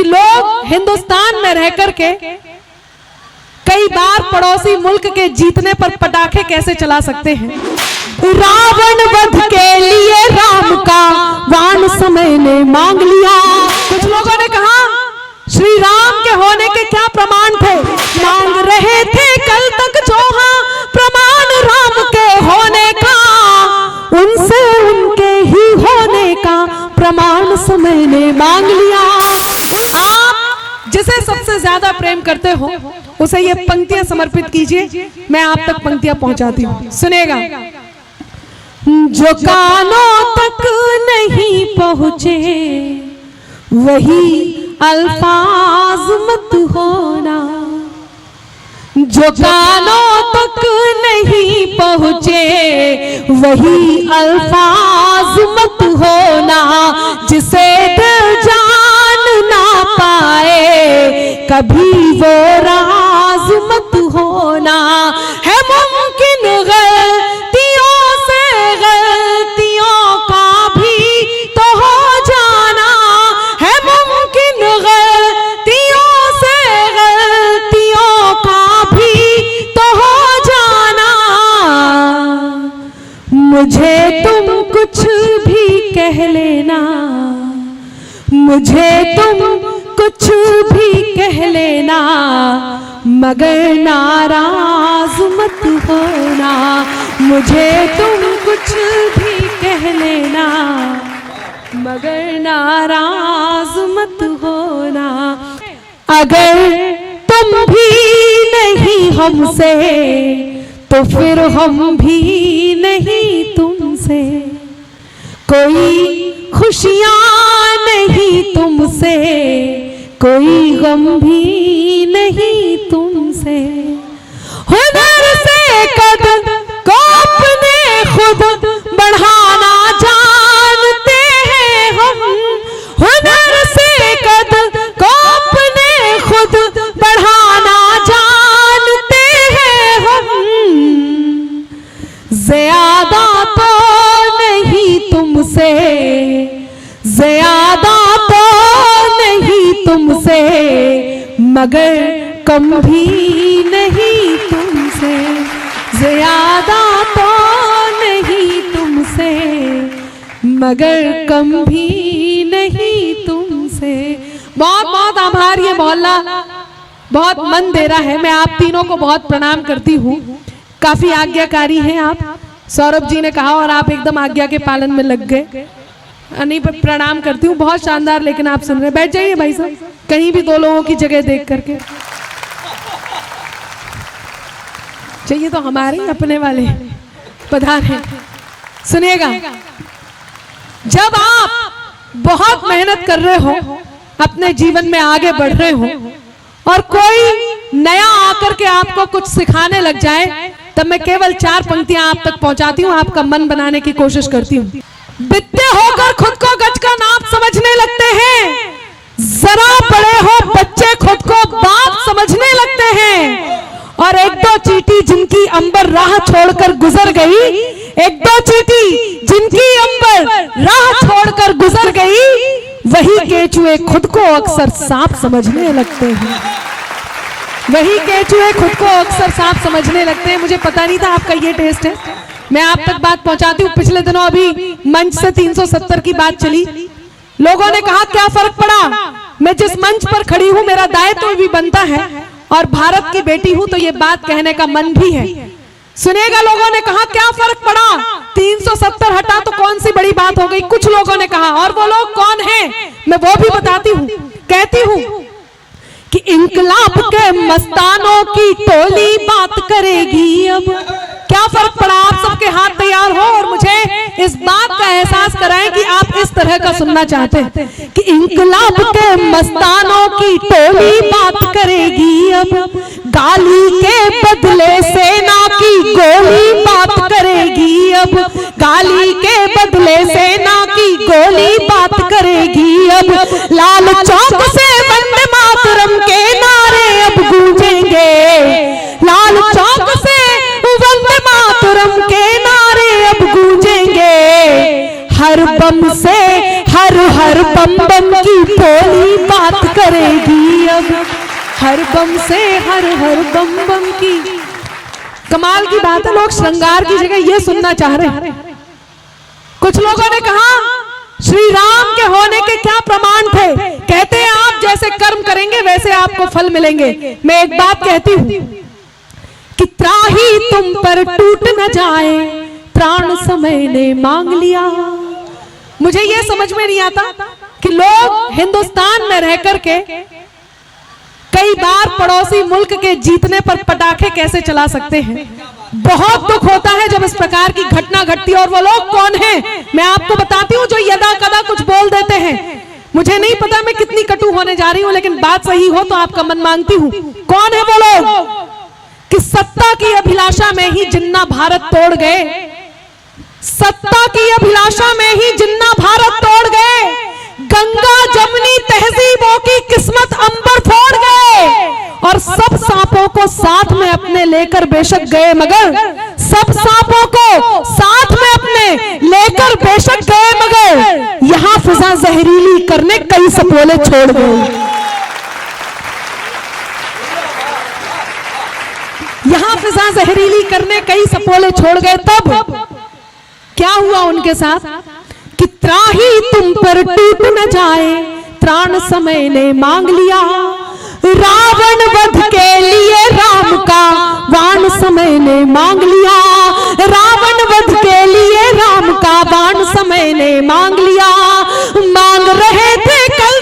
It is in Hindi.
कि लोग हिंदुस्तान में रह करके कई बार पड़ोसी मुल्क के जीतने पर पटाखे कैसे चला सकते हैं। रावण वध के लिए राम का बाण समय ने मांग लिया। कुछ लोगों ने कहा श्री राम के होने के क्या प्रमाण थे, मांग रहे थे कल तक जो हाँ प्रमाण राम के होने का, उनसे उनके ही होने का प्रमाण समय ने मांग लिया। आप जिसे सबसे ज्यादा प्रेम करते हो उसे ये पंक्तियां समर्पित कीजिए, मैं आप तक पंक्तियां पहुंचाती हूँ, सुनेगा। जो कानों तक नहीं पहुंचे वही अल्फाज मत होना, जो कानों तक नहीं पहुंचे वही अल्फाज मत होना, जिसे दिल जान ना पाए कभी वो राज मत होना। है मुमकिन गलतियों से गलतियों का भी तो हो जाना, है मुमकिन गलतियों से गलतियों का भी तो हो जाना। मुझे तुम कुछ भी कह लेना, मुझे तुम कुछ भी कह लेना, मगर नाराज मत होना। मुझे तुम कुछ भी कह लेना, मगर नाराज मत होना। अगर तुम भी नहीं हमसे तो फिर हम भी नहीं तुमसे, कोई खुशियां नहीं तुमसे, कोई गम भी नहीं तुमसे। हुनर से कदम को अपने खुद बढ़ाना जानते हैं हम, हुनर से कदम को अपने खुद बढ़ाना जानते हैं हम। ज्यादा तो नहीं तुमसे, ज्यादा तो नहीं तुमसे, मगर कम भी नहीं तुमसे, ज्यादा तो नहीं तुमसे, मगर कम भी नहीं तुमसे। बहुत बहुत आभार, ये मोहल्ला बहुत मन दे रहा है। मैं आप तीनों को बहुत प्रणाम करती हूँ, काफी आज्ञाकारी हैं आप। सौरभ जी ने कहा और आप एकदम आज्ञा के पालन में लग गए। नहीं, प्रणाम करती हूँ, बहुत शानदार। लेकिन आप सुन रहे, बैठ जाइए भाई साहब, कहीं भी दो लोगों की जगह देख करके। चाहिए तो हमारे अपने वाले पधार हैं। सुनिएगा, जब आप बहुत मेहनत कर रहे हो, अपने जीवन में आगे बढ़ रहे हो और कोई नया आकर के आपको कुछ सिखाने लग जाए, तब मैं केवल 4 पंक्तियां आप तक पहुंचाती हूं, आपका मन बनाने की कोशिश करती हूं। बित्ते होकर खुद को गज का नाप समझने लगते हैं, जरा बड़े हो बच्चे खुद को बाप समझने लगते हैं। और एक दो चींटी जिनकी अंबर राह छोड़कर गुजर गई, एक दो चींटी जिनकी अंबर राह छोड़कर गुजर गई, वही केचुए खुद को अक्सर सांप समझने लगते हैं। वही केचुए खुद को अक्सर सांप समझने लगते हैं। मुझे पता नहीं था आपका ये टेस्ट है। मैं आप तक बात पहुंचाती हूँ। पिछले दिनों अभी मंच से 370 की बात चली। लोगों ने कहा क्या फर्क पड़ा, मैं जिस मंच पर खड़ी हूँ मेरा दायित्व भी बनता है और भारत की बेटी हूँ तो ये बात कहने का मन भी है। सुनिएगा, लोगों ने कहा क्या फर्क पड़ा, 370 हटा तो कौन सी बड़ी बात हो गई। कुछ लोगों ने कहा, और वो लोग कौन हैं मैं वो भी बताती हूँ। कहती हूँ कि इंकलाब के मस्तानों की टोली बात करेगी अब। क्या फर्क पड़ा, आप सबके हाथ तैयार हो और मुझे इस बात का एहसास कराएं कि आप इस तरह का सुनना चाहते हैं कि इंकलाब के मस्तानों की टोली बात करेगी अब, गाली के बदले सेना की गोली बात करेगी अब, गाली के बदले सेना की गोली बात करेगी अब, लाल चौक से वंदे मातरम के नारे अब गूंजेंगे, लाल चौक से वंदे मातरम के नारे अब गूंजेंगे, हर बम से हर बम बम की बोली बात करे सब हर बम से हर हर बम बम की। कमाल की बात है, लोग श्रृंगार की जगह ये सुनना चाह रहे हैं। कुछ लोगों ने कहा श्री राम के होने के क्या प्रमाण थे? कहते हैं आप जैसे कर्म करेंगे वैसे आपको फल मिलेंगे। मैं एक बात कहती हूं कि त्राही तुम पर टूट न जाए, प्राण समय ने मांग लिया। मुझे ये समझ में नहीं आता कि लोग हिंदुस्तान में रह करके कई बार पड़ोसी मुल्क के जीतने पर पटाखे कैसे चला सकते हैं। बहुत दुख होता है जब इस प्रकार की घटना घटती है। और वो लोग कौन हैं मैं आपको बताती हूँ, जो यदा कदा कुछ बोल देते हैं। मुझे नहीं पता मैं कितनी कटु होने जा रही हूँ, लेकिन बात सही हो तो आपका मन मांगती हूँ। कौन है वो लोग कि सत्ता की अभिलाषा में ही जिन्ना भारत तोड़ गए, सत्ता की अभिलाषा में ही जिन्ना भारत तोड़ गए, गंगा जमुनी तहजीबों की किस्मत अंबर फोड़ गए, और सब सांपों को साथ में अपने लेकर बेशक गए, मगर सब सांपों को साथ में अपने लेकर बेशक गए, मगर यहां फिजा जहरीली करने कई सपोले छोड़ गए। यहां फिजा जहरीली करने कई सपोले छोड़ गए। तब क्या हुआ उनके साथ कि त्राही तुम पर टूट न जाए, प्राण समय ने मांग लिया। रावण वध के लिए राम का बाण समय ने मांग लिया। रावण वध के लिए राम का बाण समय ने मांग लिया। मांग रहे थे कल